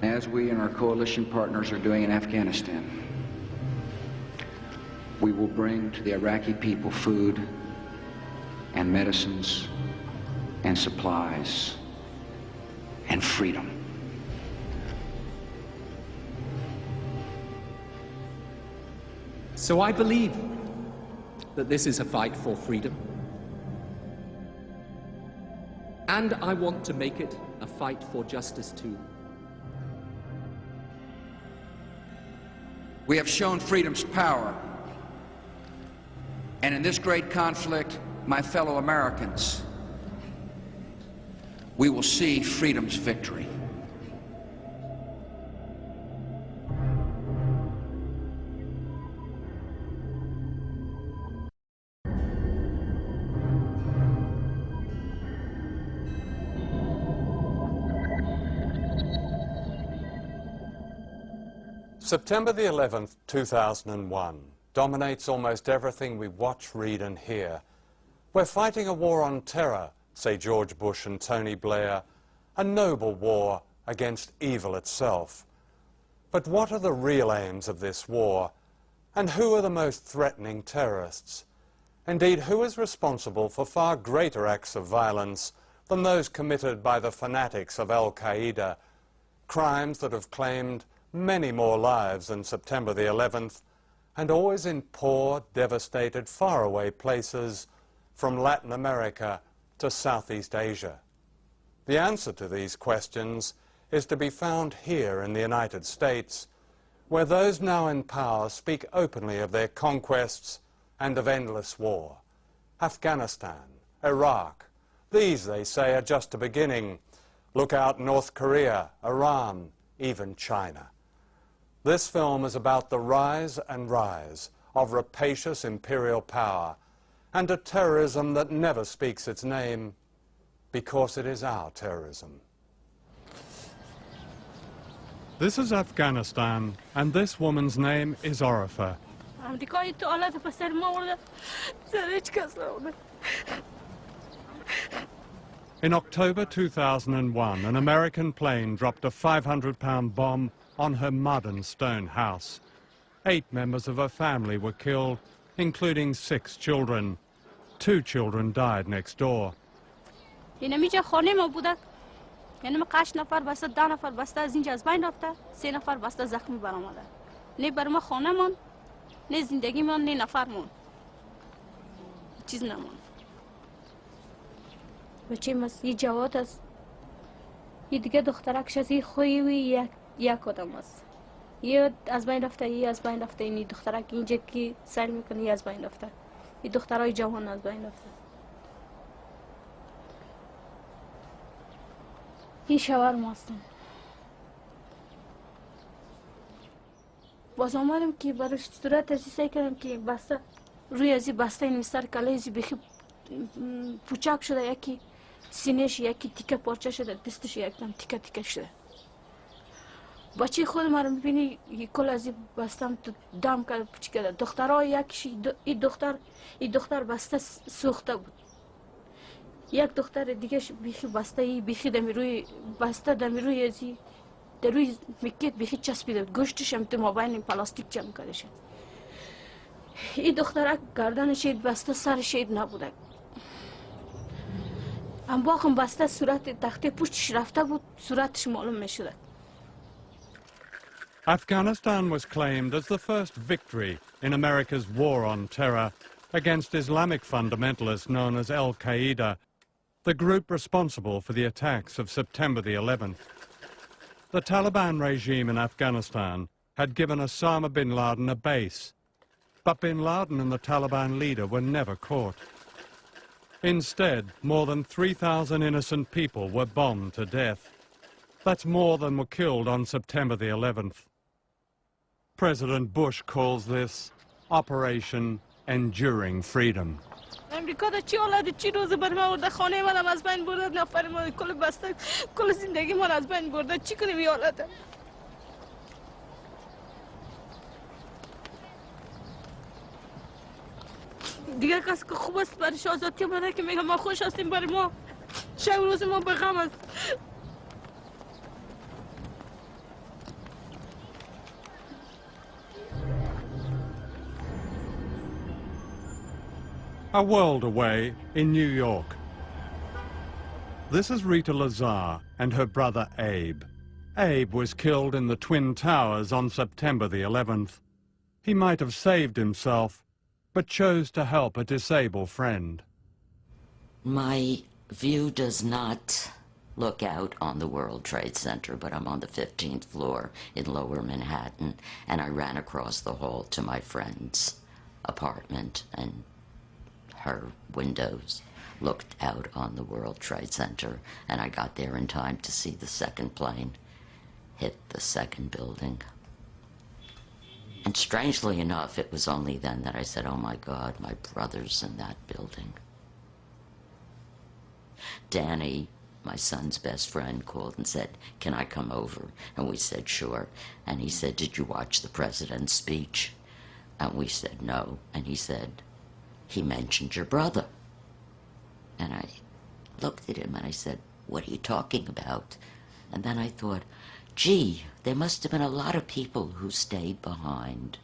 As we and our coalition partners are doing in Afghanistan, we will bring to the Iraqi people food and medicines and supplies and freedom. So I believe that this is a fight for freedom. And I want to make it a fight for justice too. We have shown freedom's power. And in this great conflict, my fellow Americans, we will see freedom's victory. September the 11th, 2001, dominates almost everything we watch, read and hear. We're fighting a war on terror, say George Bush and Tony Blair, a noble war against evil itself. But what are the real aims of this war? And who are the most threatening terrorists? Indeed, who is responsible for far greater acts of violence than those committed by the fanatics of Al-Qaeda, crimes that have claimed many more lives than September the 11th, and always in poor, devastated, faraway places from Latin America to Southeast Asia? The answer to these questions is to be found here in the United States, where those now in power speak openly of their conquests and of endless war. Afghanistan, Iraq, these, they say, are just a beginning. Look out North Korea, Iran, even China. This film is about the rise and rise of rapacious imperial power and a terrorism that never speaks its name because it is our terrorism. This is Afghanistan, and this woman's name is Orifa. In October 2001, an American plane dropped a 500-pound bomb on her mud and stone house. 8 members of her family were killed, including 6 children. 2 children died next door. یک آدم است. یه از بین رفته، یه از بین رفته. این دخترک اینجا که سر میکنه یه از بین رفته. این دخترای جوان از بین رفته. این شوهر ماستم. باز آمدم که برای صورت ازی سعی کردم که بسته روی ازی بسته این مستر کله ازی بخی پوچک شده، یکی سینهش یکی تیکه پارچه شده، دستش یکدم تیکه تیکه شده. بچه خود ما رو میبینی کل از بستم تو دم کرده پوچی کرده. دخترها یکیش این دختر بسته سوخته بود. یک دختر دیگه بیخی بسته بیخی دمی روی بسته دمی روی ازی در روی میکت بیخی چسبیده بود. گوشتش هم تو مابین پلاستیک جمع کرده شد. این دخترک گردنش بسته سرش نبوده. هم باقم بسته صورت تخته پوچش رفته بود، صورتش معلوم میشده. Afghanistan was claimed as the first victory in America's war on terror against Islamic fundamentalists known as Al-Qaeda, the group responsible for the attacks of September the 11th. The Taliban regime in Afghanistan had given Osama bin Laden a base, but bin Laden and the Taliban leader were never caught. Instead, more than 3,000 innocent people were bombed to death. That's more than were killed on September the 11th. President Bush calls this Operation Enduring Freedom. امریکا دا چی حالت چی روز بر ما ورده خانه منم از بین برده نفر ما کل بسته کل زندگی ما از بین برده چی کنیم این حالت دیگه کسی که خوب است برش آزادی بده که میگم ما خوش هستیم برای ما شب روز ما به غم است a world away in New York. This is Rita Lazar and her brother Abe. Abe was killed in the Twin Towers on September the 11th. He might have saved himself, but chose to help a disabled friend. My view does not look out on the World Trade Center, but I'm on the 15th floor in Lower Manhattan, and I ran across the hall to my friend's apartment, and her windows looked out on the World Trade Center, and I got there in time to see the second plane hit the second building. And strangely enough, it was only then that I said, oh my God, my brother's in that building. Danny, my son's best friend, called and said, can I come over? And we said, sure. And he said, did you watch the president's speech? And we said, no. And he said, he mentioned your brother. And I looked at him and I said, what are you talking about? And then I thought, gee, there must have been a lot of people who stayed behind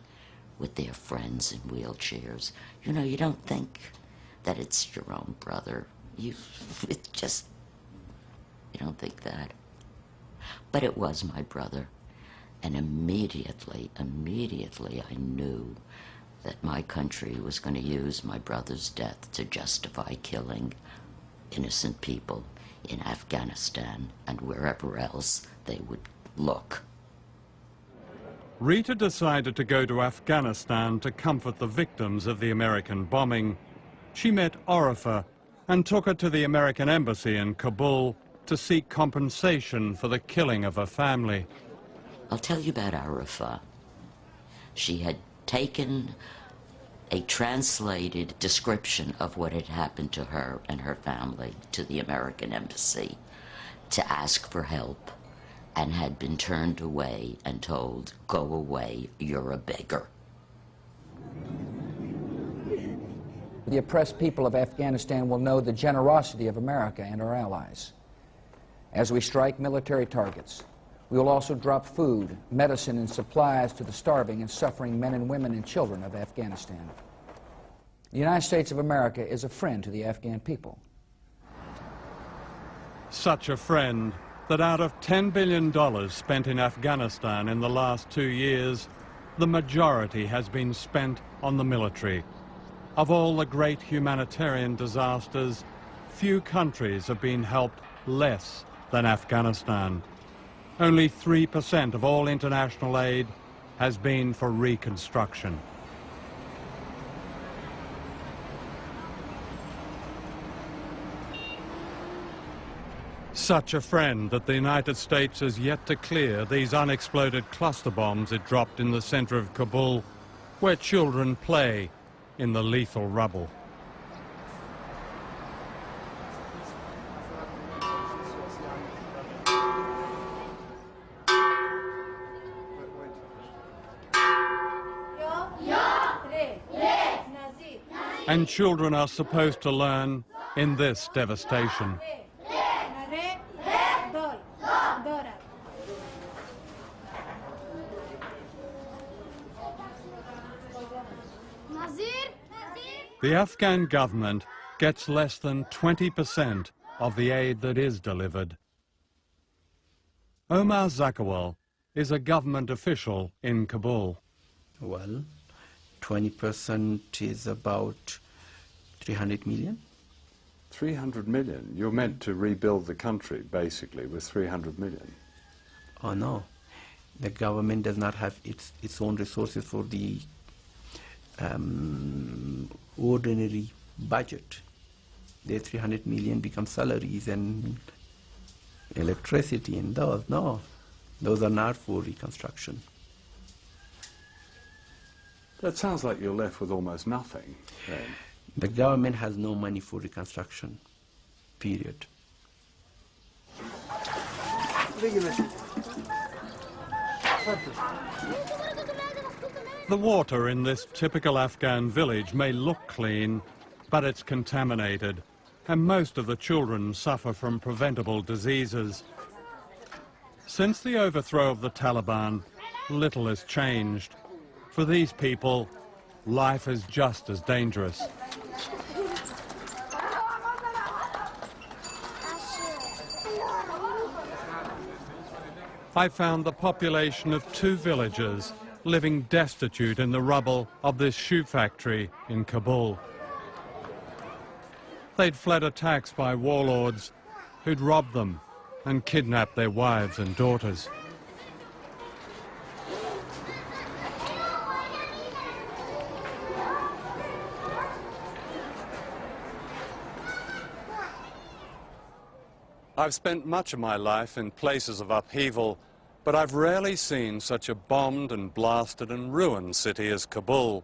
with their friends in wheelchairs. You know, you don't think that it's your own brother. You don't think that. But it was my brother. And immediately I knew that my country was going to use my brother's death to justify killing innocent people in Afghanistan and wherever else they would look. Rita decided to go to Afghanistan to comfort the victims of the American bombing. She met Orifa and took her to the American embassy in Kabul to seek compensation for the killing of her family. I'll tell you about Orifa. She had taken a translated description of what had happened to her and her family to the American embassy to ask for help, and had been turned away and told, go away, you're a beggar. The oppressed people of Afghanistan will know the generosity of America and our allies. As we strike military targets, we will also drop food, medicine, and supplies to the starving and suffering men and women and children of Afghanistan. The United States of America is a friend to the Afghan people. Such a friend that out of $10 billion spent in Afghanistan in the last 2 years, the majority has been spent on the military. Of all the great humanitarian disasters, few countries have been helped less than Afghanistan. Only 3% of all international aid has been for reconstruction. Such a friend that the United States has yet to clear these unexploded cluster bombs it dropped in the center of Kabul, where children play in the lethal rubble. And children are supposed to learn in this devastation. The Afghan government gets less than 20% of the aid that is delivered. Omar Zakawal is a government official in Kabul. Well, 20% is about 300 million. 300 million? You're meant to rebuild the country, basically, with 300 million. Oh, no. The government does not have its own resources for the ordinary budget. The 300 million become salaries and electricity and those. No, those are not for reconstruction. That sounds like you're left with almost nothing, then. The government has no money for reconstruction, period. The water in this typical Afghan village may look clean, but it's contaminated, and most of the children suffer from preventable diseases. Since the overthrow of the Taliban, little has changed. For these people, life is just as dangerous. I found the population of 2 villages living destitute in the rubble of this shoe factory in Kabul. They'd fled attacks by warlords who'd robbed them and kidnapped their wives and daughters. I've spent much of my life in places of upheaval, but I've rarely seen such a bombed and blasted and ruined city as Kabul.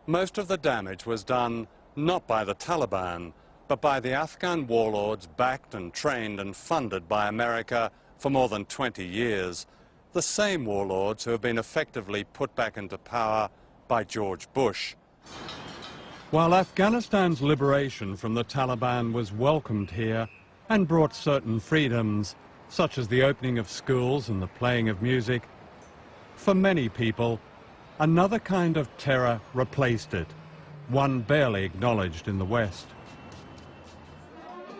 Most of the damage was done not by the Taliban, but by the Afghan warlords backed and trained and funded by America for more than 20 years. The same warlords who have been effectively put back into power by George Bush. While Afghanistan's liberation from the Taliban was welcomed here and brought certain freedoms, such as the opening of schools and the playing of music, for many people, another kind of terror replaced it, one barely acknowledged in the West.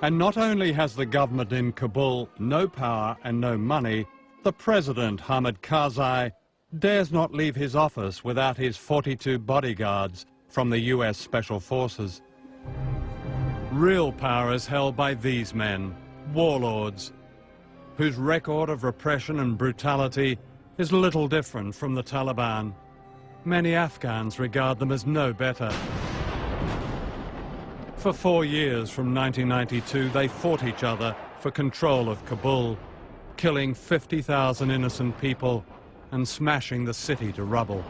And not only has the government in Kabul no power and no money, the president, Hamid Karzai, dares not leave his office without his 42 bodyguards from the US Special Forces. Real power is held by these men, warlords, whose record of repression and brutality is little different from the Taliban. Many Afghans regard them as no better. For 4 years from 1992, they fought each other for control of Kabul, killing 50,000 innocent people and smashing the city to rubble.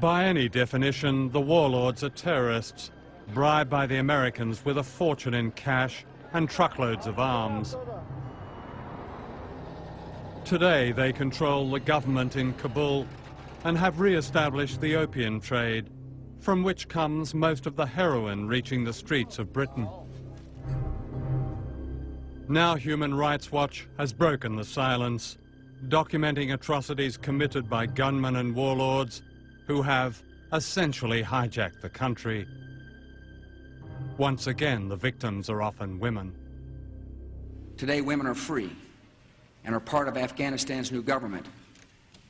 By any definition, the warlords are terrorists, bribed by the Americans with a fortune in cash and truckloads of arms. Today, they control the government in Kabul and have re-established the opium trade, from which comes most of the heroin reaching the streets of Britain. Now Human Rights Watch has broken the silence, documenting atrocities committed by gunmen and warlords who have essentially hijacked the country. Once again, the victims are often women. Today, women are free and are part of Afghanistan's new government,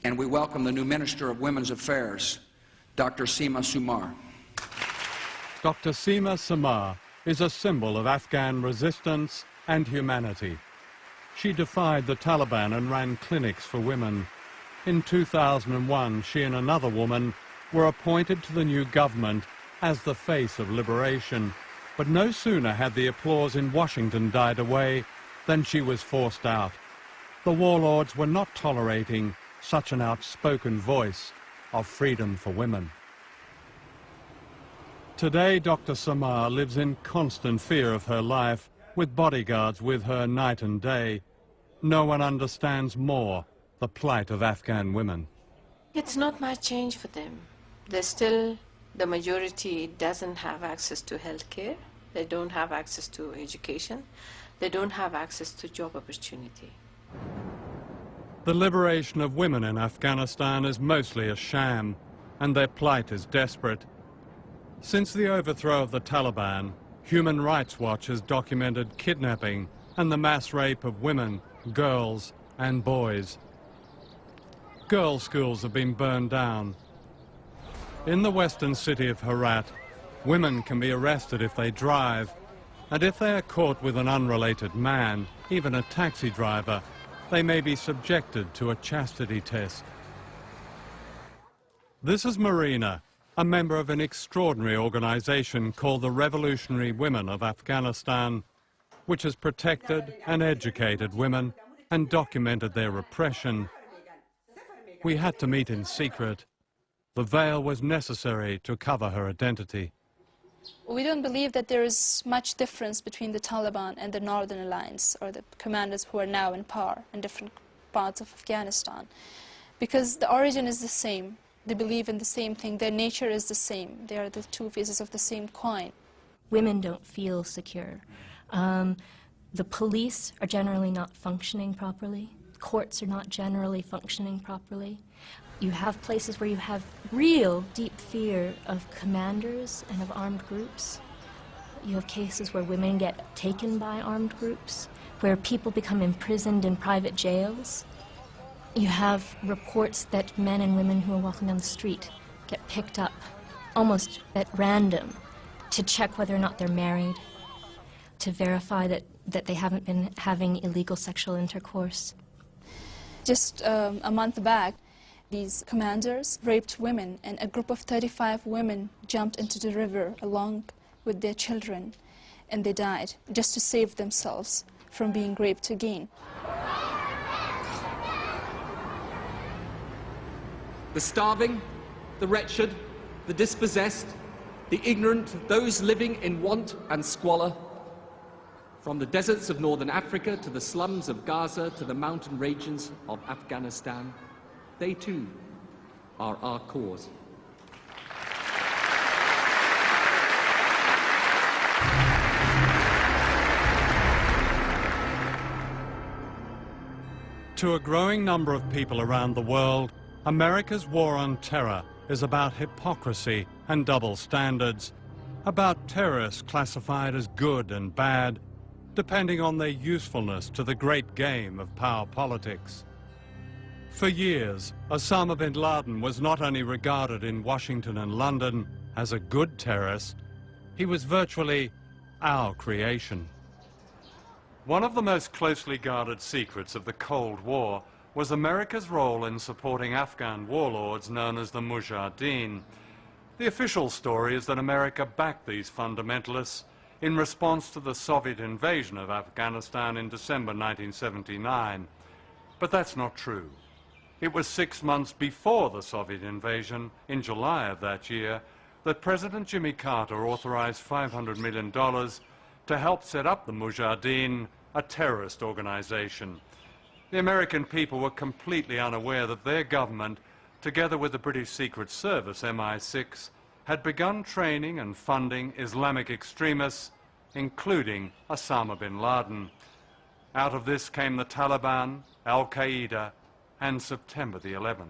and we welcome the new Minister of Women's Affairs, Dr. Seema Sumar. Dr. Seema Sumar is a symbol of Afghan resistance and humanity. She defied the Taliban and ran clinics for women. In 2001, she and another woman were appointed to the new government as the face of liberation. But no sooner had the applause in Washington died away than she was forced out. The warlords were not tolerating such an outspoken voice of freedom for women. Today, Dr. Sumar lives in constant fear of her life, with bodyguards with her night and day. No one understands more the plight of Afghan women. It's not much change for them. They're still, the majority doesn't have access to health care. They don't have access to education. They don't have access to job opportunity. The liberation of women in Afghanistan is mostly a sham, and their plight is desperate. Since the overthrow of the Taliban, Human Rights Watch has documented kidnapping and the mass rape of women, girls, and boys. Girls' schools have been burned down. In the western city of Herat, women can be arrested if they drive, and if they are caught with an unrelated man, even a taxi driver, they may be subjected to a chastity test. This is Marina, a member of an extraordinary organization called the Revolutionary Women of Afghanistan, which has protected and educated women and documented their repression. We had to meet in secret. The veil was necessary to cover her identity. We don't believe that there is much difference between the Taliban and the Northern Alliance, or the commanders who are now in power in different parts of Afghanistan, because the origin is the same. They believe in the same thing. Their nature is the same. They are the two faces of the same coin. Women don't feel secure. The police are generally not functioning properly. Courts are not generally functioning properly. You have places where you have real deep fear of commanders and of armed groups. You have cases where women get taken by armed groups, where people become imprisoned in private jails. You have reports that men and women who are walking down the street get picked up almost at random to check whether or not they're married, to verify that they haven't been having illegal sexual intercourse. Just a month back, these commanders raped women, and a group of 35 women jumped into the river along with their children, and they died just to save themselves from being raped again. The starving, the wretched, the dispossessed, the ignorant, those living in want and squalor, from the deserts of northern Africa to the slums of Gaza to the mountain ranges of Afghanistan, they too are our cause. To a growing number of people around the world, America's war on terror is about hypocrisy and double standards, about terrorists classified as good and bad, depending on their usefulness to the great game of power politics. For years, Osama bin Laden was not only regarded in Washington and London as a good terrorist, he was virtually our creation. One of the most closely guarded secrets of the Cold War was America's role in supporting Afghan warlords known as the Mujahideen. The official story is that America backed these fundamentalists in response to the Soviet invasion of Afghanistan in December 1979. But that's not true. It was 6 months before the Soviet invasion, in July of that year, that President Jimmy Carter authorized $500 million to help set up the Mujahideen, a terrorist organization. The American people were completely unaware that their government, together with the British Secret Service, MI6, had begun training and funding Islamic extremists, including Osama bin Laden. Out of this came the Taliban, Al-Qaeda, and September the 11th.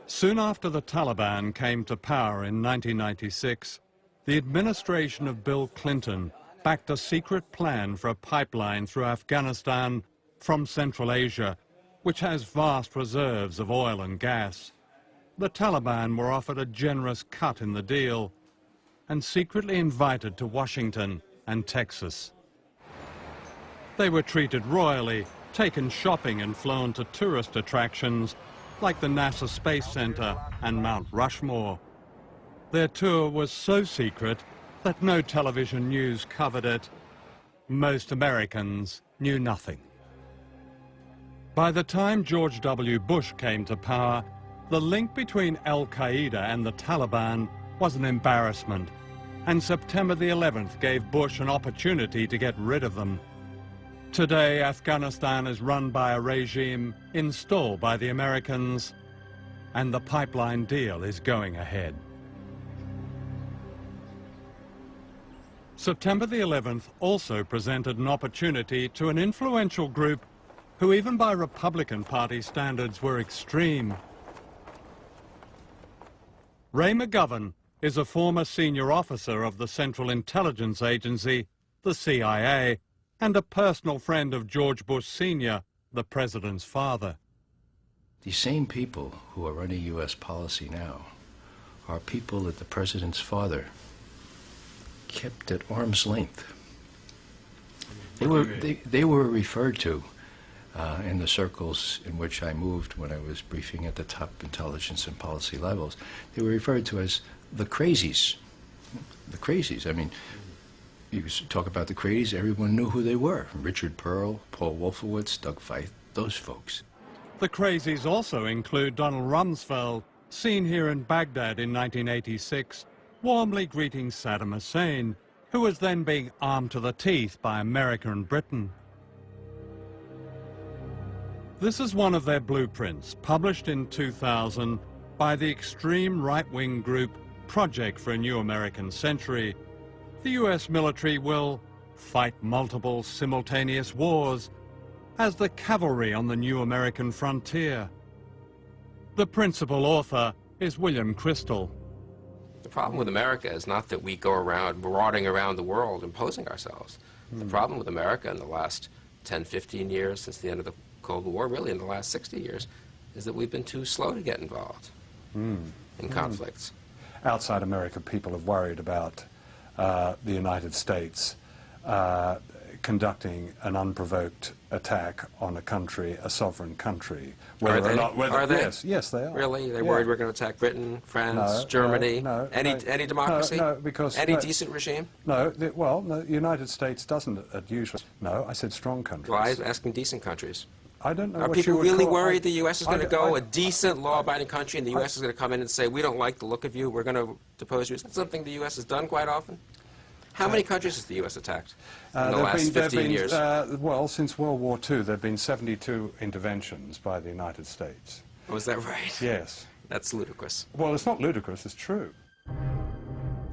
Soon after the Taliban came to power in 1996, the administration of Bill Clinton backed a secret plan for a pipeline through Afghanistan from Central Asia, which has vast reserves of oil and gas. The Taliban were offered a generous cut in the deal and secretly invited to Washington and Texas. They were treated royally, taken shopping and flown to tourist attractions like the NASA Space Center and Mount Rushmore. Their tour was so secret that no television news covered it. Most Americans knew nothing. By the time George W. Bush came to power, the link between Al-Qaeda and the Taliban was an embarrassment, and September the 11th gave Bush an opportunity to get rid of them. Today, Afghanistan is run by a regime installed by the Americans, and the pipeline deal is going ahead. September the 11th also presented an opportunity to an influential group who, even by Republican Party standards, were extreme. Ray McGovern is a former senior officer of the Central Intelligence Agency, the CIA, and a personal friend of George Bush Sr., the president's father. The same people who are running U.S. policy now are people that the president's father kept at arm's length. They were referred to in the circles in which I moved when I was briefing at the top intelligence and policy levels. They were referred to as the crazies. The crazies. I mean, you talk about the crazies, everyone knew who they were. Richard Pearl, Paul Wolfowitz, Doug Feith, those folks. The crazies also include Donald Rumsfeld, seen here in Baghdad in 1986, warmly greeting Saddam Hussein, who was then being armed to the teeth by America and Britain. This is one of their blueprints, published in 2000 by the extreme right-wing group Project for a New American Century. The US military will fight multiple simultaneous wars as the cavalry on the new American frontier. The principal author is William Crystal. The problem with America is not that we go around marauding around the world imposing ourselves. The problem with America in the last 10, 15 years since the end of the Cold War, really in the last 60 years, is that we've been too slow to get involved in conflicts. Outside America, people have worried about the United States conducting an unprovoked attack on a country, a sovereign country. Are they? Are they? Yes, they are. Really? They're worried we're going to attack Britain, France, Germany, any democracy? No, because... Any decent regime? No, the United States doesn't usually... No, I said strong countries. Well, I was asking decent countries. I don't know Are what people you would really call, worried the U.S. is going to go, a decent, law-abiding country, and the U.S. is going to come in and say, we don't like the look of you, we're going to depose you? Is that something the U.S. has done quite often? How many countries has the U.S. attacked in the last 15 years? Well, since World War II, there have been 72 interventions by the United States. Oh, is that right? Yes. That's ludicrous. Well, it's not ludicrous, it's true.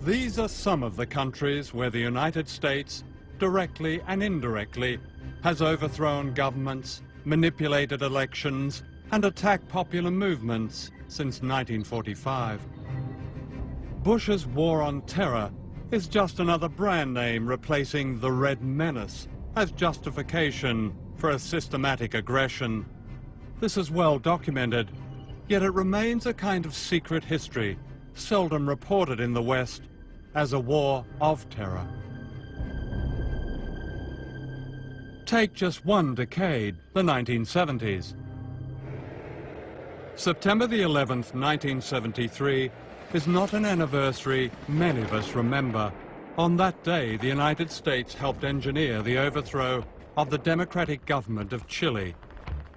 These are some of the countries where the United States, directly and indirectly, has overthrown governments, manipulated elections, and attacked popular movements since 1945. Bush's war on terror is just another brand name replacing the Red Menace as justification for a systematic aggression. This is well documented, yet it remains a kind of secret history, seldom reported in the West as a war of terror. Take just one decade, the 1970s. September the 11th, 1973, is not an anniversary many of us remember. On that day, the United States helped engineer the overthrow of the democratic government of Chile.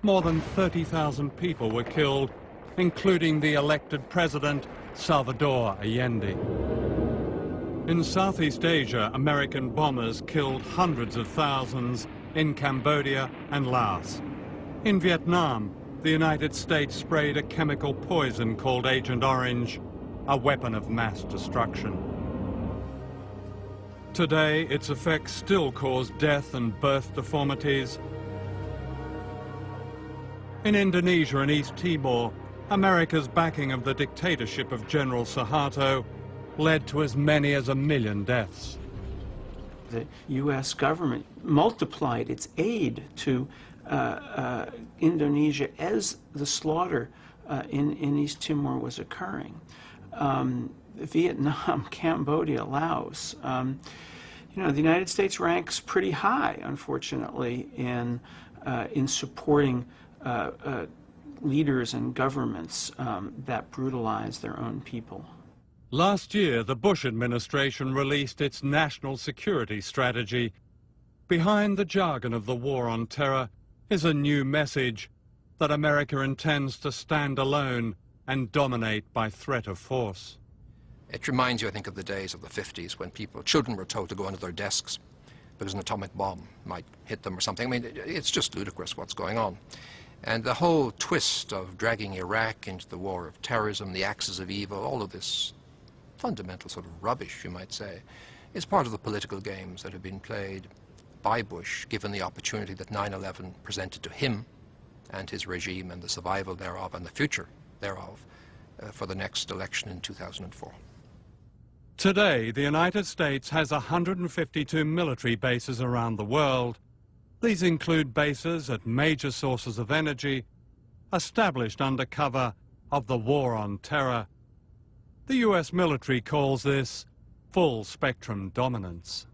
More than 30,000 people were killed, including the elected president, Salvador Allende. In Southeast Asia, American bombers killed hundreds of thousands in Cambodia and Laos. In Vietnam, the United States sprayed a chemical poison called Agent Orange, a weapon of mass destruction. Today, its effects still cause death and birth deformities. In Indonesia and East Timor, America's backing of the dictatorship of General Suharto led to as many as 1 million deaths. The U.S. government multiplied its aid to Indonesia as the slaughter in East Timor was occurring. Vietnam, Cambodia, Laos. You know, the United States ranks pretty high, unfortunately, in supporting leaders and governments that brutalize their own people. Last year, the Bush administration released its national security strategy. Behind the jargon of the war on terror is a new message that America intends to stand alone and dominate by threat of force. It reminds you, I think, of the days of the 50s when children were told to go under their desks because an atomic bomb might hit them or something. I mean, it's just ludicrous what's going on. And the whole twist of dragging Iraq into the war of terrorism, the axis of evil, all of this fundamental sort of rubbish, you might say, is part of the political games that have been played by Bush, given the opportunity that 9/11 presented to him and his regime and the survival thereof and the future thereof for the next election in 2004. Today, the United States has 152 military bases around the world. These include bases at major sources of energy, established under cover of the war on terror. The U.S. military calls this full-spectrum dominance.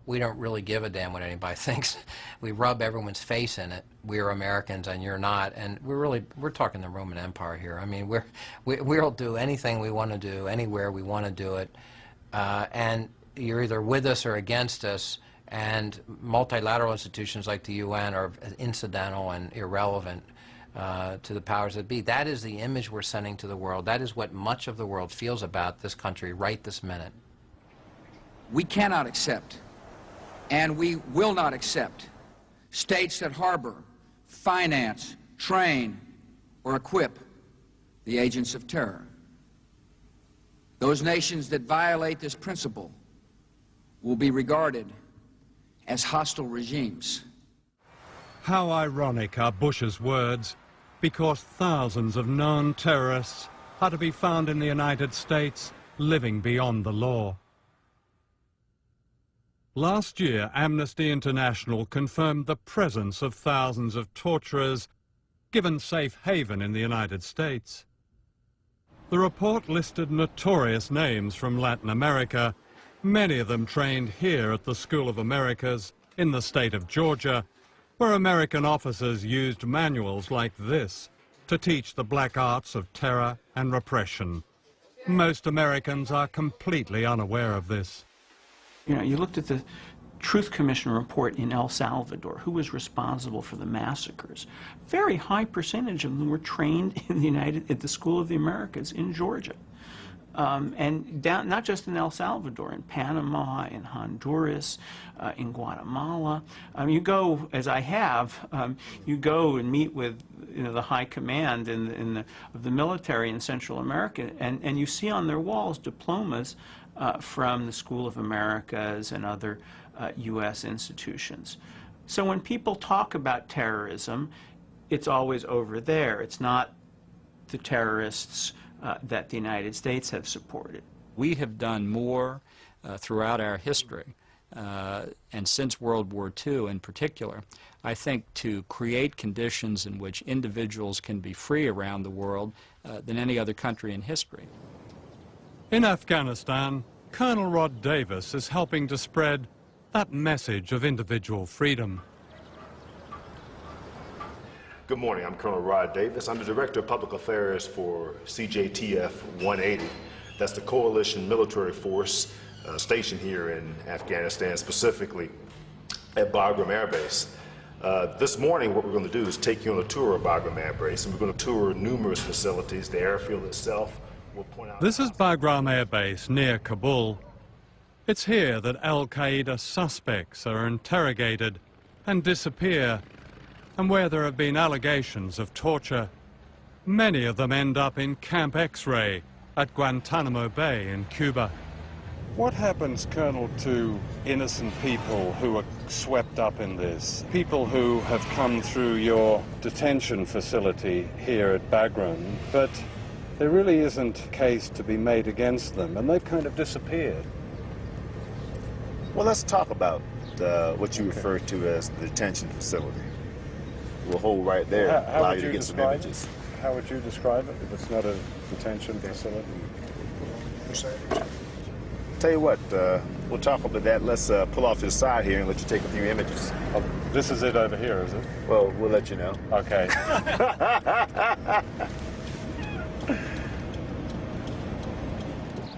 We don't really give a damn what anybody thinks. We rub everyone's face in it. We're Americans and you're not. And we're talking the Roman Empire here. I mean, we'll do anything we want to do, anywhere we want to do it. And you're either with us or against us. And multilateral institutions like the UN are incidental and irrelevant to the powers that be. That is the image we're sending to the world. That is what much of the world feels about this country right this minute. We cannot accept, and we will not accept, states that harbor, finance, train, or equip the agents of terror. Those nations that violate this principle will be regarded as hostile regimes. How ironic are Bush's words, because thousands of known terrorists are to be found in the United States living beyond the law. Last year, Amnesty International confirmed the presence of thousands of torturers given safe haven in the United States. The report listed notorious names from Latin America, many of them trained here at the School of Americas in the state of Georgia, where American officers used manuals like this to teach the black arts of terror and repression. Most Americans are completely unaware of this. You know, you looked at the Truth Commission report in El Salvador, who was responsible for the massacres. Very high percentage of them were trained in at the School of the Americas in Georgia. And down, not just in El Salvador, in Panama, in Honduras, in Guatemala. You go, as I have, you go and meet with the high command of the military in Central America, and you see on their walls diplomas from the School of Americas and other U.S. institutions. So when people talk about terrorism, it's always over there. It's not the terrorists that the United States have supported. We have done more throughout our history, and since World War II in particular, I think, to create conditions in which individuals can be free around the world than any other country in history. In Afghanistan, Colonel Rod Davis is helping to spread that message of individual freedom. Good morning, I'm Colonel Rod Davis. I'm the Director of Public Affairs for CJTF 180. That's the coalition military force stationed here in Afghanistan, specifically at Bagram Air Base. This morning, what we're going to do is take you on a tour of Bagram Air Base, and we're going to tour numerous facilities. The airfield itself will point out... This is Bagram Air Base near Kabul. It's here that al-Qaeda suspects are interrogated and disappear, and where there have been allegations of torture. Many of them end up in Camp X-Ray at Guantanamo Bay in Cuba. What happens, Colonel, to innocent people who are swept up in this? People who have come through your detention facility here at Bagram, but there really isn't a case to be made against them, and they've kind of disappeared. Well, let's talk about what you refer to as the detention facility. We'll hold right there, allow you to get some images. How would you describe it if it's not a detention facility? Tell you what, we'll talk about that. Let's pull off to the side here and let you take a few images. Oh, this is it over here, is it? Well, we'll let you know. Okay.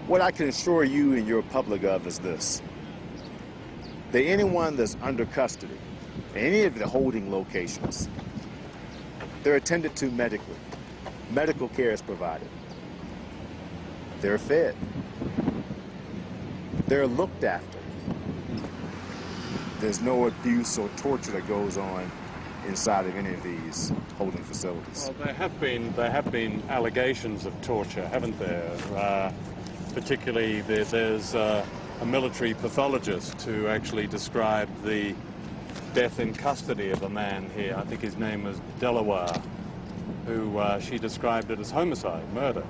What I can assure you and your public of is this. That anyone that's under custody, any of the holding locations, they're attended to medically. Medical care is provided. They're fed. They're looked after. There's no abuse or torture that goes on inside of any of these holding facilities. Well, there have been allegations of torture, haven't there? Particularly, there's a military pathologist who actually described the death in custody of a man here. I think his name was Delaware, who she described it as homicide, murder.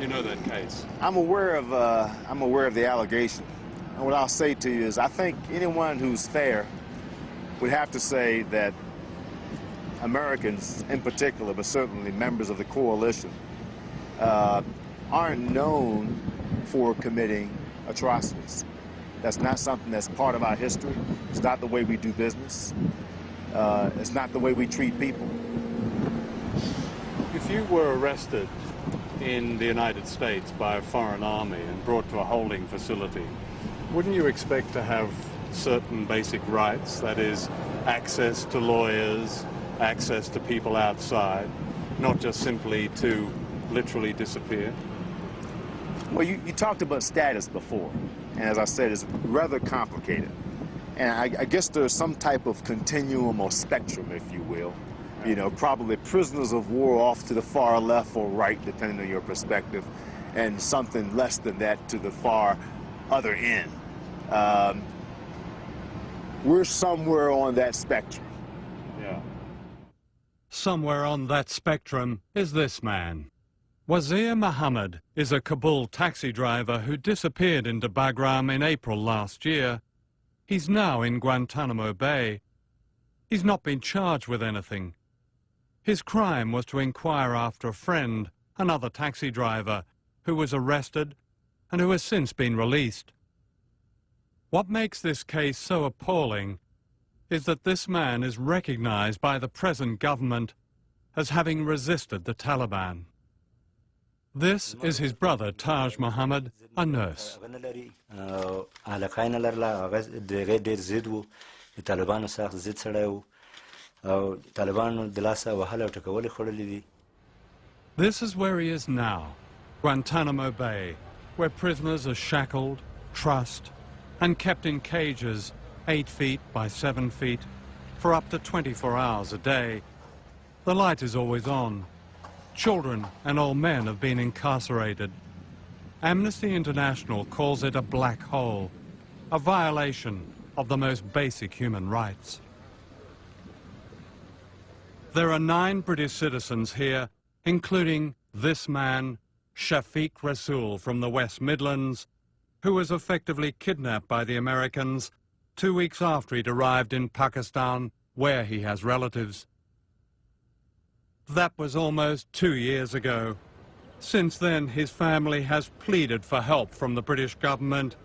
You know that case? I'm aware of the allegation. And what I'll say to you is, I think anyone who's fair would have to say that Americans in particular, but certainly members of the coalition, aren't known for committing atrocities. That's not something that's part of our history. It's not the way we do business. It's not the way we treat people. If you were arrested in the United States by a foreign army and brought to a holding facility, wouldn't you expect to have certain basic rights? That is, access to lawyers, access to people outside, not just simply to literally disappear? Well, you talked about status before, and as I said, it's rather complicated. And I guess there's some type of continuum or spectrum, if you will. You know, probably prisoners of war off to the far left or right, depending on your perspective, and something less than that to the far other end. we're somewhere on that spectrum. Yeah. Somewhere on that spectrum is this man. Wazir Muhammad is a Kabul taxi driver who disappeared into Bagram in April last year. He's now in Guantanamo Bay. He's not been charged with anything. His crime was to inquire after a friend, another taxi driver, who was arrested and who has since been released. What makes this case so appalling is that this man is recognized by the present government as having resisted the Taliban. This is his brother, Taj Muhammad, a nurse. This is where he is now, Guantanamo Bay, where prisoners are shackled, trussed, and kept in cages 8 feet by 7 feet for up to 24 hours a day. The light is always on. Children and old men have been incarcerated. Amnesty International calls it a black hole, a violation of the most basic human rights. There are 9 British citizens here, including this man, Shafiq Rasool from the West Midlands, who was effectively kidnapped by the Americans 2 weeks after he'd arrived in Pakistan, where he has relatives. That was almost 2 years ago. Since then, his family has pleaded for help from the British government,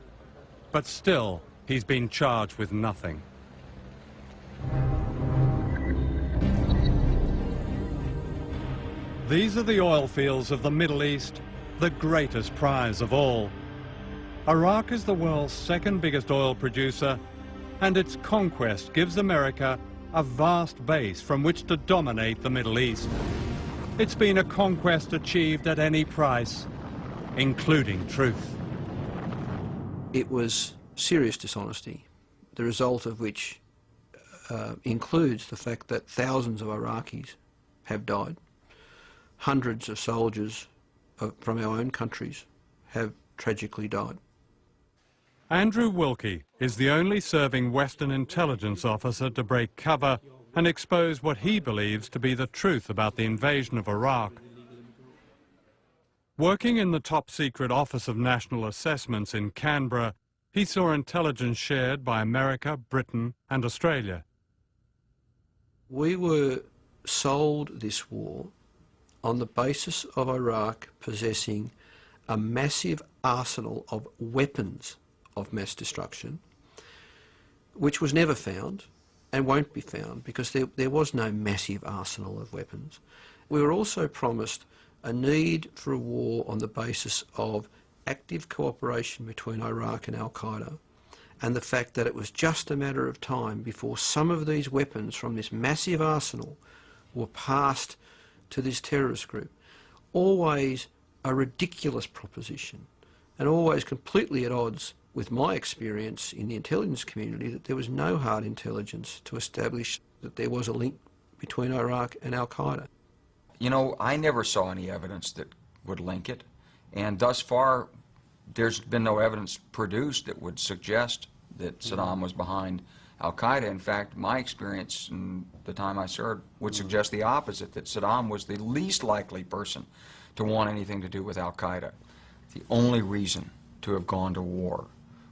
but still, he's been charged with nothing. These are the oil fields of the Middle East, the greatest prize of all. Iraq is the world's second biggest oil producer, and its conquest gives America a vast base from which to dominate the Middle East. It's been a conquest achieved at any price, including truth. It was serious dishonesty, the result of which includes the fact that thousands of Iraqis have died. Hundreds of soldiers from our own countries have tragically died. Andrew Wilkie is the only serving Western intelligence officer to break cover and expose what he believes to be the truth about the invasion of Iraq. Working in the top-secret Office of National Assessments in Canberra, he saw intelligence shared by America, Britain and Australia. We were sold this war on the basis of Iraq possessing a massive arsenal of weapons of mass destruction, which was never found and won't be found because there was no massive arsenal of weapons. We were also promised a need for a war on the basis of active cooperation between Iraq and Al-Qaeda, and the fact that it was just a matter of time before some of these weapons from this massive arsenal were passed to this terrorist group. Always a ridiculous proposition, and always completely at odds with my experience in the intelligence community that there was no hard intelligence to establish that there was a link between Iraq and Al-Qaeda. You know, I never saw any evidence that would link it, and thus far there's been no evidence produced that would suggest that Saddam was behind Al-Qaeda. In fact, my experience in the time I served would suggest the opposite, that Saddam was the least likely person to want anything to do with Al-Qaeda. The only reason to have gone to war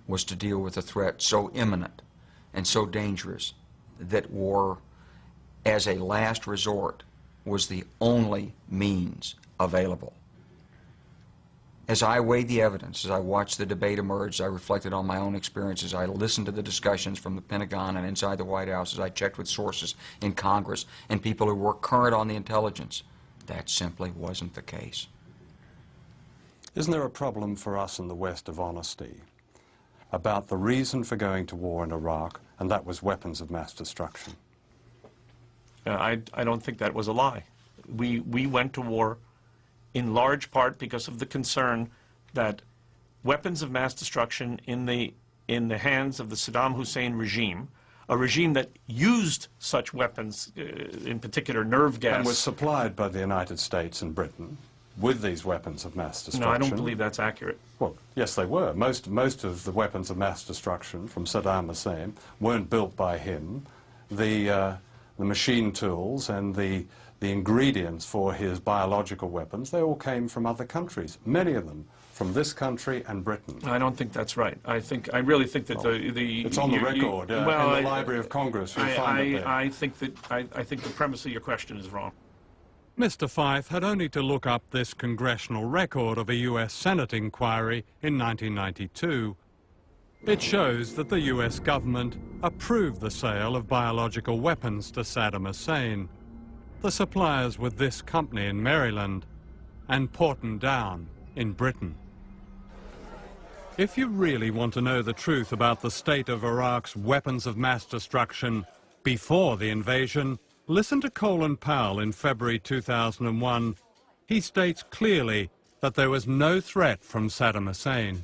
was to deal with a threat so imminent and so dangerous that war, as a last resort, was the only means available. As I weighed the evidence, as I watched the debate emerge, I reflected on my own experiences, I listened to the discussions from the Pentagon and inside the White House, as I checked with sources in Congress and people who were current on the intelligence. That simply wasn't the case. Isn't there a problem for us in the West of honesty about the reason for going to war in Iraq, and that was weapons of mass destruction? I don't think that was a lie. We went to war in large part because of the concern that weapons of mass destruction in the hands of the Saddam Hussein regime, a regime that used such weapons, in particular nerve gas. And was supplied by the United States and Britain. with these weapons of mass destruction. No, I don't believe that's accurate. Well, yes, they were. Most of the weapons of mass destruction from Saddam Hussein weren't built by him. The machine tools and the ingredients for his biological weapons, they all came from other countries, many of them from this country and Britain. I don't think that's right. I really think that it's on the record in the Library of Congress. You'll find it there. I think the premise of your question is wrong. Mr. Fife had only to look up this congressional record of a US Senate inquiry in 1992. It shows that the US government approved the sale of biological weapons to Saddam Hussein. The suppliers were this company in Maryland and Porton Down in Britain. If you really want to know the truth about the state of Iraq's weapons of mass destruction before the invasion, listen to Colin Powell in February 2001. He states clearly that there was no threat from Saddam Hussein.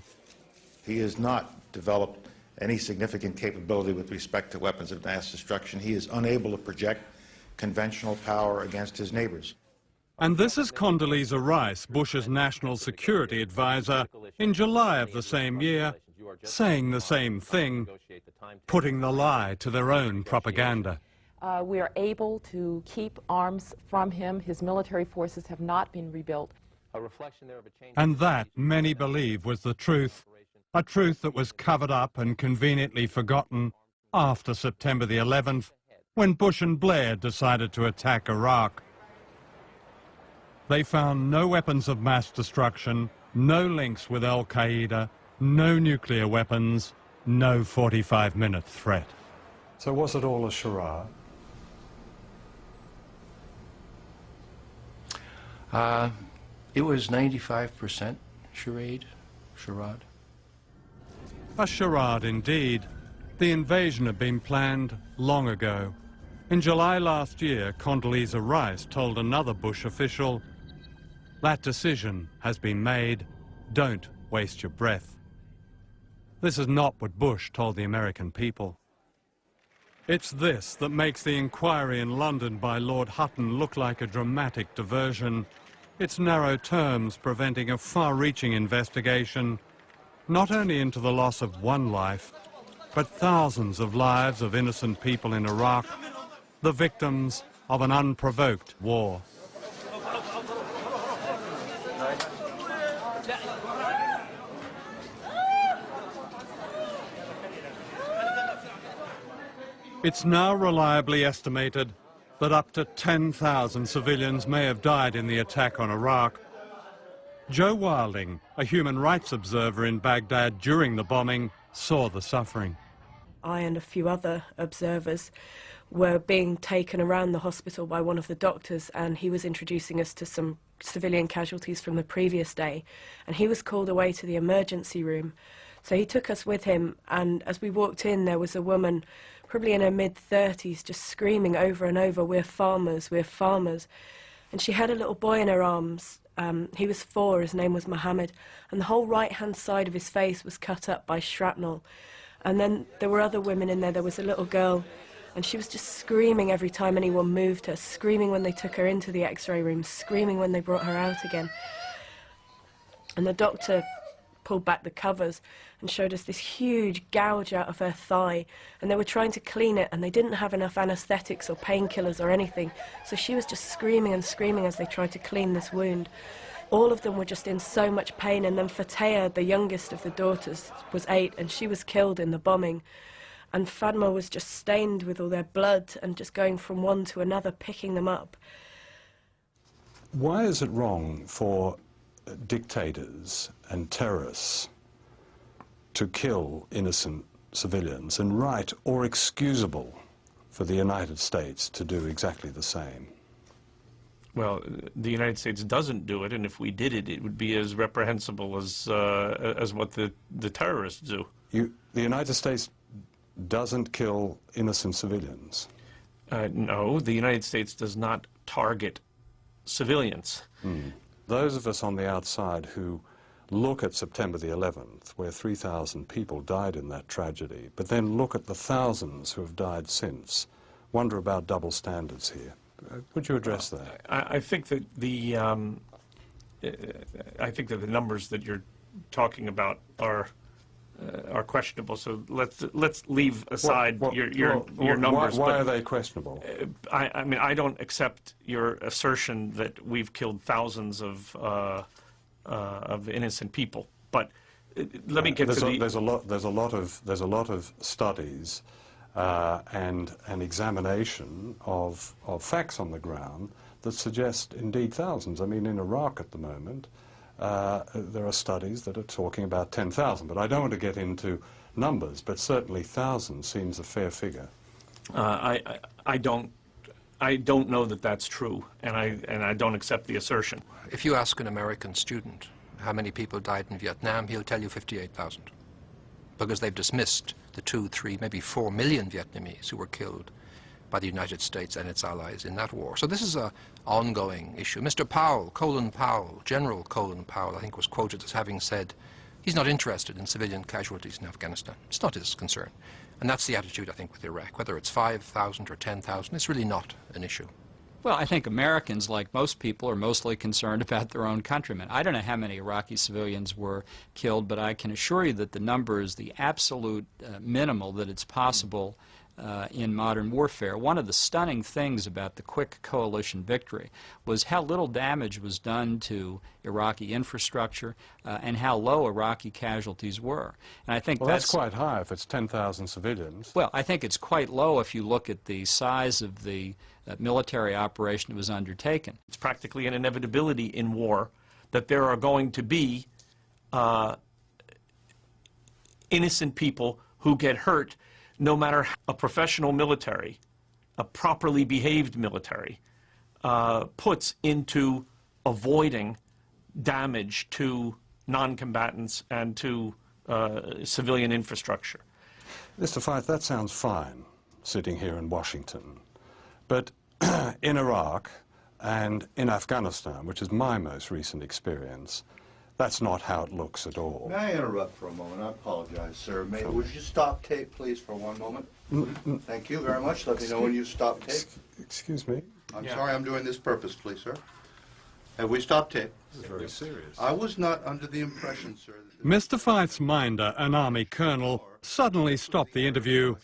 He has not developed any significant capability with respect to weapons of mass destruction. He is unable to project conventional power against his neighbors. And this is Condoleezza Rice, Bush's national security advisor, in July of the same year, saying the same thing, putting the lie to their own propaganda. We are able to keep arms from him. His military forces have not been rebuilt. And that, many believe, was the truth, a truth that was covered up and conveniently forgotten after September the 11th, when Bush and Blair decided to attack Iraq. They found no weapons of mass destruction, no links with al-Qaeda, no nuclear weapons, no 45-minute threat. So was it all a charade? It was 95% charade. A charade indeed. The invasion had been planned long ago. In July last year, Condoleezza Rice told another Bush official, "That decision has been made. Don't waste your breath." This is not what Bush told the American people. It's this that makes the inquiry in London by Lord Hutton look like a dramatic diversion. Its narrow terms preventing a far-reaching investigation, not only into the loss of one life, but thousands of lives of innocent people in Iraq, the victims of an unprovoked war. It's now reliably estimated that up to 10,000 civilians may have died in the attack on Iraq. Joe Wilding, a human rights observer in Baghdad during the bombing, saw the suffering. I and a few other observers were being taken around the hospital by one of the doctors, and he was introducing us to some civilian casualties from the previous day, and he was called away to the emergency room. So he took us with him, and as we walked in, there was a woman probably in her mid-30s just screaming over and over, "We're farmers, we're farmers." And she had a little boy in her arms. He was 4, his name was Mohammed, and the whole right-hand side of his face was cut up by shrapnel. And then there were other women in there. There was a little girl, and she was just screaming every time anyone moved her, screaming when they took her into the x-ray room, screaming when they brought her out again. And the doctor pulled back the covers and showed us this huge gouge out of her thigh, and they were trying to clean it, and they didn't have enough anesthetics or painkillers or anything, so she was just screaming and screaming as they tried to clean this wound. All of them were just in so much pain, and then Fateh, the youngest of the daughters, was 8, and she was killed in the bombing, and Fatma was just stained with all their blood and just going from one to another, picking them up. Why is it wrong for dictators and terrorists to kill innocent civilians, and right or excusable for the United States to do exactly the same? Well, the United States doesn't do it, and if we did it, it would be as reprehensible as what the terrorists do. The United States doesn't kill innocent civilians? No, the United States does not target civilians. Those of us on the outside who look at September the 11th, where 3,000 people died in that tragedy, but then look at the thousands who have died since, wonder about double standards here. Would you address that? I think that I think that the numbers that you're talking about are questionable. So let's leave aside your numbers. Why are they questionable? I mean, I don't accept your assertion that we've killed thousands of innocent people. But let me get to the. There's a lot of studies and an examination of facts on the ground that suggest indeed thousands. I mean, in Iraq at the moment, there are studies that are talking about 10,000, but I don't want to get into numbers, but certainly thousands seems a fair figure. I don't know that that's true, and I don't accept the assertion. If you ask an American student how many people died in Vietnam, he'll tell you 58,000, because they've dismissed the 2, 3, maybe 4 million Vietnamese who were killed by the United States and its allies in that war. So this is an ongoing issue. Mr. Powell, Colin Powell, General Colin Powell, I think, was quoted as having said he's not interested in civilian casualties in Afghanistan. It's not his concern. And that's the attitude, I think, with Iraq. Whether it's 5,000 or 10,000, it's really not an issue. Well, I think Americans, like most people, are mostly concerned about their own countrymen. I don't know how many Iraqi civilians were killed, but I can assure you that the number is the absolute minimal that it's possible in modern warfare. One of the stunning things about the quick coalition victory was how little damage was done to Iraqi infrastructure and how low Iraqi casualties were. And I think that's quite high if it's 10,000 civilians. Well, I think it's quite low if you look at the size of the military operation that was undertaken. It's practically an inevitability in war that there are going to be innocent people who get hurt, no matter how a professional military, a properly behaved military, puts into avoiding damage to non-combatants and to civilian infrastructure. Mr. Feith, that sounds fine, sitting here in Washington. But in Iraq and in Afghanistan, which is my most recent experience, that's not how it looks at all. May I interrupt for a moment? I apologize, sir. Would you stop tape, please, for one moment? Thank you very much. Let me know when you stop tape. Excuse me? I'm sorry, I'm doing this purposefully, sir. Have we stopped tape? This is very serious. I was not under the impression, sir. Mr. Feith's minder, an Army colonel, suddenly stopped the interview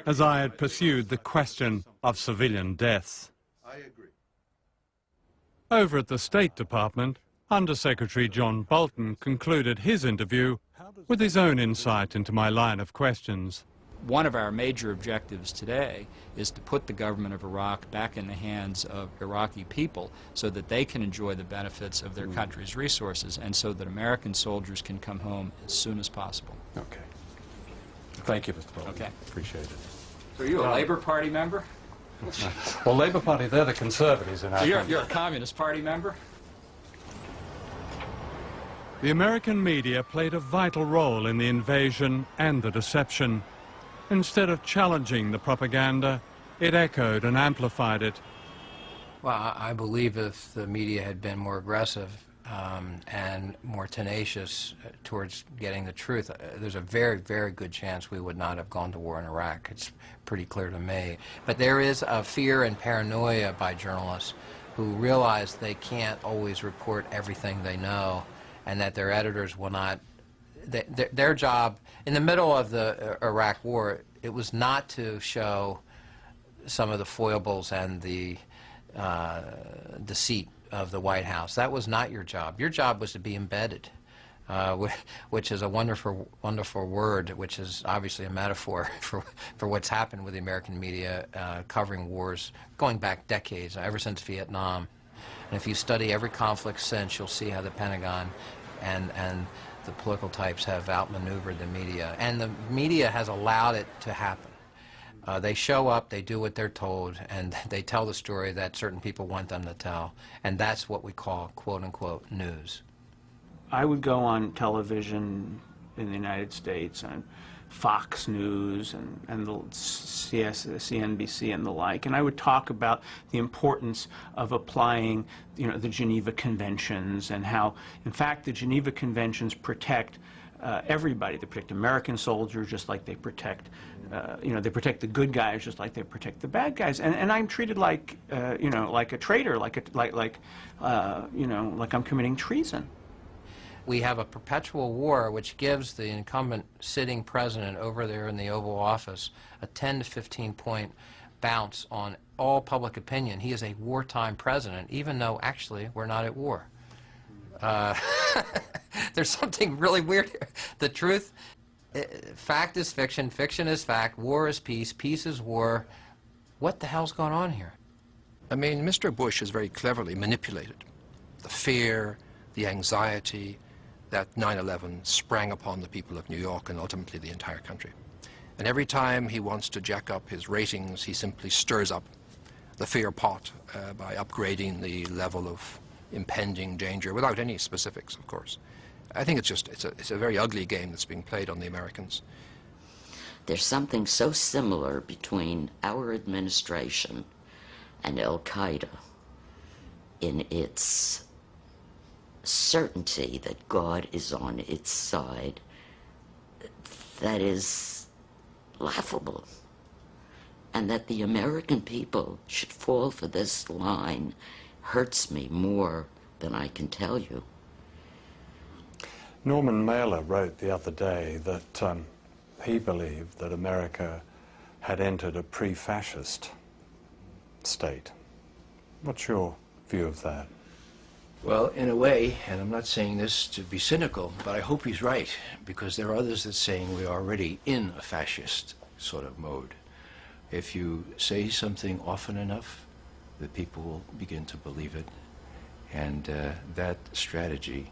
as I had pursued the question of civilian deaths. I agree. Over at the State Department, Undersecretary John Bolton concluded his interview with his own insight into my line of questions. One of our major objectives today is to put the government of Iraq back in the hands of Iraqi people so that they can enjoy the benefits of their country's resources and so that American soldiers can come home as soon as possible. Okay. Thank you, Mr. Bolton. Okay. Appreciate it. So are you a Labour Party member? Well, Labour Party, they're the Conservatives in our country. You're a Communist Party member? The American media played a vital role in the invasion and the deception. Instead of challenging the propaganda, it echoed and amplified it. Well, I believe if the media had been more aggressive and more tenacious towards getting the truth, there's a very, very good chance we would not have gone to war in Iraq. It's pretty clear to me. But there is a fear and paranoia by journalists who realize they can't always report everything they know and that their editors will not. Their job, in the middle of the Iraq war, it was not to show some of the foibles and the deceit of the White House. That was not your job. Your job was to be embedded, which is a wonderful, wonderful word, which is obviously a metaphor for what's happened with the American media covering wars going back decades, ever since Vietnam. And if you study every conflict since, you'll see how the Pentagon and the political types have outmaneuvered the media. And the media has allowed it to happen. They show up, they do what they're told, and they tell the story that certain people want them to tell. And that's what we call, quote-unquote, news. I would go on television in the United States and Fox News and the CNBC and the like, and I would talk about the importance of applying, the Geneva Conventions and how, in fact, the Geneva Conventions protect everybody. They protect American soldiers just like they protect, they protect the good guys just like they protect the bad guys. And I'm treated like, like a traitor, like I'm committing treason. We have a perpetual war which gives the incumbent sitting president over there in the Oval Office a 10 to 15 point bounce on all public opinion. He is a wartime president, even though actually we're not at war. There's something really weird here. The truth, fact is fiction, fiction is fact, war is peace, peace is war. What the hell's going on here? I mean, Mr. Bush has very cleverly manipulated the fear, the anxiety that 9/11 sprang upon the people of New York and ultimately the entire country. And every time he wants to jack up his ratings, he simply stirs up the fear pot by upgrading the level of impending danger without any specifics, of course. I think it's a very ugly game that's being played on the Americans. There's something so similar between our administration and Al-Qaeda in its certainty that God is on its side that is laughable. And that the American people should fall for this line hurts me more than I can tell you. Norman Mailer wrote the other day that he believed that America had entered a pre-fascist state. What's your view of that? Well, in a way, and I'm not saying this to be cynical, but I hope he's right, because there are others that are saying we're already in a fascist sort of mode. If you say something often enough, the people will begin to believe it. And that strategy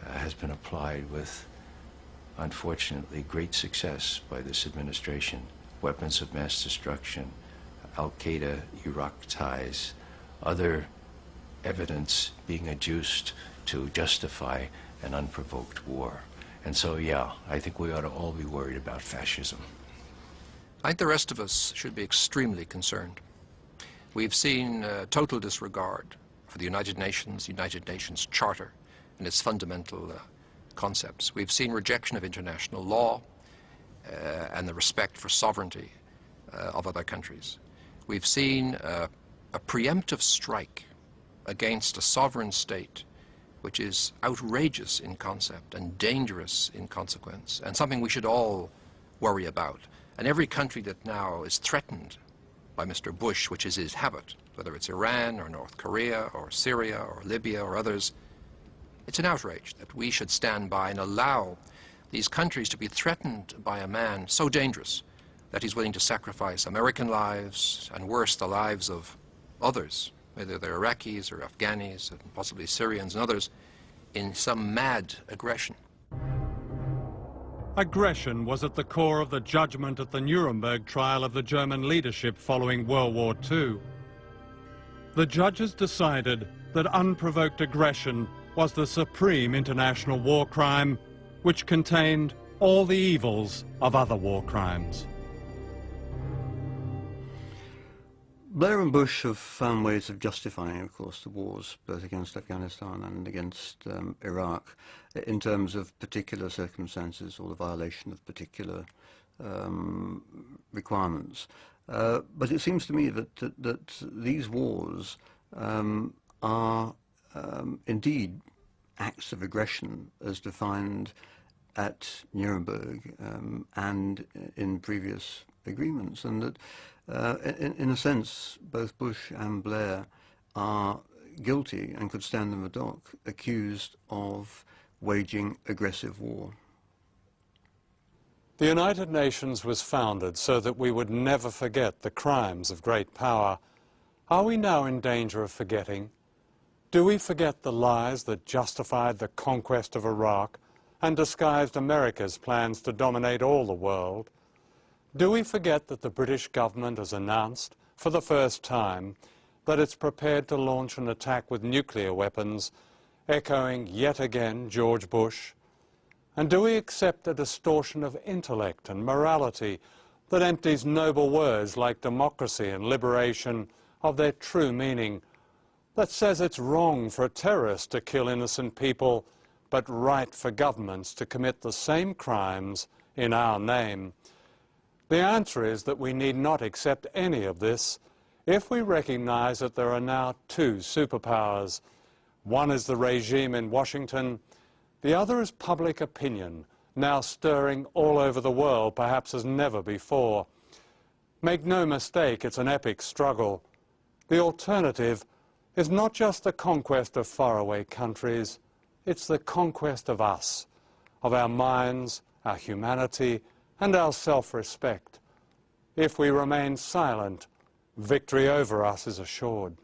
has been applied with, unfortunately, great success by this administration. Weapons of mass destruction, Al-Qaeda, Iraq ties, other evidence being adduced to justify an unprovoked war. And so, yeah, I think we ought to all be worried about fascism. I think the rest of us should be extremely concerned. We've seen total disregard for the United Nations Charter and its fundamental concepts. We've seen rejection of international law and the respect for sovereignty of other countries. We've seen a preemptive strike against a sovereign state which is outrageous in concept and dangerous in consequence, and something we should all worry about. And every country that now is threatened by Mr. Bush, which is his habit, whether it's Iran or North Korea or Syria or Libya or others, it's an outrage that we should stand by and allow these countries to be threatened by a man so dangerous that he's willing to sacrifice American lives and worse, the lives of others, whether they're Iraqis or Afghanis and possibly Syrians and others, in some mad aggression. Aggression was at the core of the judgment at the Nuremberg trial of the German leadership following World War II. The judges decided that unprovoked aggression was the supreme international war crime, which contained all the evils of other war crimes. Blair and Bush have found ways of justifying, of course, the wars, both against Afghanistan and against Iraq, in terms of particular circumstances or the violation of particular requirements. But it seems to me that these wars are indeed acts of aggression as defined at Nuremberg and in previous agreements, and that in a sense both Bush and Blair are guilty and could stand in the dock accused of waging aggressive war. The United Nations was founded so that we would never forget the crimes of great power. Are we now in danger of forgetting? Do we forget the lies that justified the conquest of Iraq and disguised America's plans to dominate all the world? Do we forget that the British government has announced, for the first time, that it's prepared to launch an attack with nuclear weapons, echoing yet again George Bush? And do we accept a distortion of intellect and morality that empties noble words like democracy and liberation of their true meaning, that says it's wrong for a terrorist to kill innocent people, but right for governments to commit the same crimes in our name? The answer is that we need not accept any of this if we recognize that there are now two superpowers. One is the regime in Washington, the other is public opinion, now stirring all over the world, perhaps as never before. Make no mistake, it's an epic struggle. The alternative is not just the conquest of faraway countries, it's the conquest of us, of our minds, our humanity, and our self-respect. If we remain silent, victory over us is assured.